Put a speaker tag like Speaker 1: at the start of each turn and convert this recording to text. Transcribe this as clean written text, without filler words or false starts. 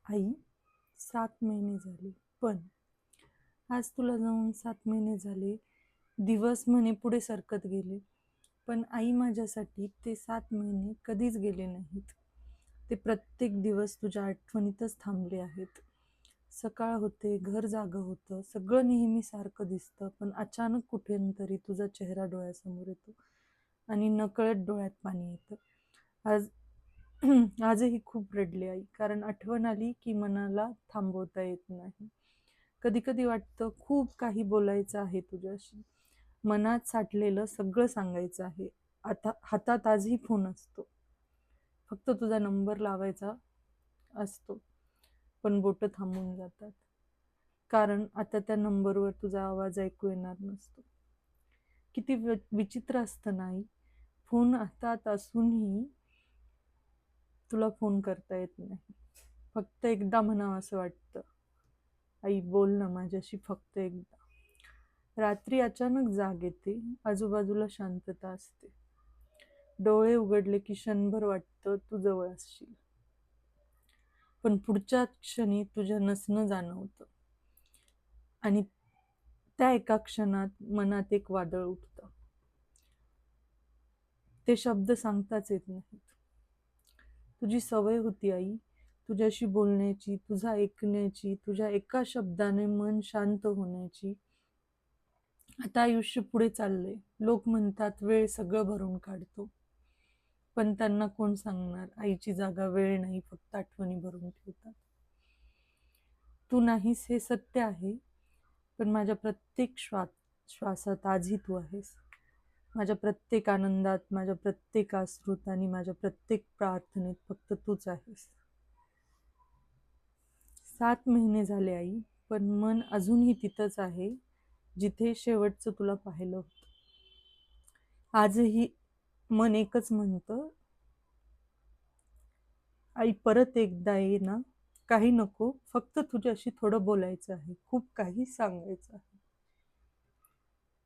Speaker 1: आई, 7 महिने झाले, पण आज तुला जाऊन 7 महिने झाले. दिवस म्हणे पुढे सरकत गेले, पण आई माझ्यासाठी ते 7 महिने कधीच गेले नाहीत. ते प्रत्येक दिवस तुझ्या आठवणीतच थांबले आहेत. सकाळ होते, घर जागं होतं, सगळं नेहमी सारखं दिसतं, पण अचानक कुठून तरी तुझा चेहरा डोळ्यासमोर येतो आणि नकळत डोळ्यात पाणी येतं. आज आजही खूप रडले आई, कारण आठवण आली की मनाला थांबवता येत नाही. कधी कधी वाटतं खूप काही बोलायचं आहे तुझ्याशी, मनात साठलेलं सगळं सांगायचं आहे. आता हातात आजही फोन असतो, फक्त तुझा नंबर लावायचा असतो, पण बोटं थांबून जातात, कारण आता त्या नंबरवर तुझा आवाज ऐकू येणार नसतो. किती विचित्र असतं नाही, फोन हातात असूनही तुला फोन करता येत नाही. फक्त एकदा म्हणावं असं वाटतं, आई बोल ना माझ्याशी फक्त एकदा. रात्री अचानक जाग येते, आजूबाजूला शांतता असते. डोळे उघडले की क्षणभर वाटतं तू जवळ असशील, पण पुढच्या क्षणी तुझ्या नसणं जाणवतं. आणि त्या एका क्षणात मनात एक वादळ उठतं. ते शब्द सांगताच येत नाहीत. तुझी सवय होती आई, तुझ्याशी बोलण्याची, तुझा ऐकण्याची, तुझ्या एका शब्दाने मन शांत होण्याची. आता आयुष्य पुढे चाललंय, लोक म्हणतात वेळ सगळं भरून काढतो, पण त्यांना कोण सांगणार आईची जागा वेळ नाही, फक्त आठवणी भरून ठेवतात. तू नाहीस हे सत्य आहे, पण माझ्या प्रत्येक श्वासात आजही तू आहेस. माझ्या प्रत्येक आनंदात, माझ्या प्रत्येक अश्रूत आणि माझ्या प्रत्येक प्रार्थनेत फक्त तूच आहेस. 7 महिने झाले आई, पण मन अजूनही तिथंच आहे, जिथे शेवटचं तुला पाहिलं होतं. आजही मन एकच म्हणतं, आई परत एकदा ये ना. काही नको, फक्त तुझ्याशी थोडं बोलायचं आहे, खूप काही सांगायचं आहे.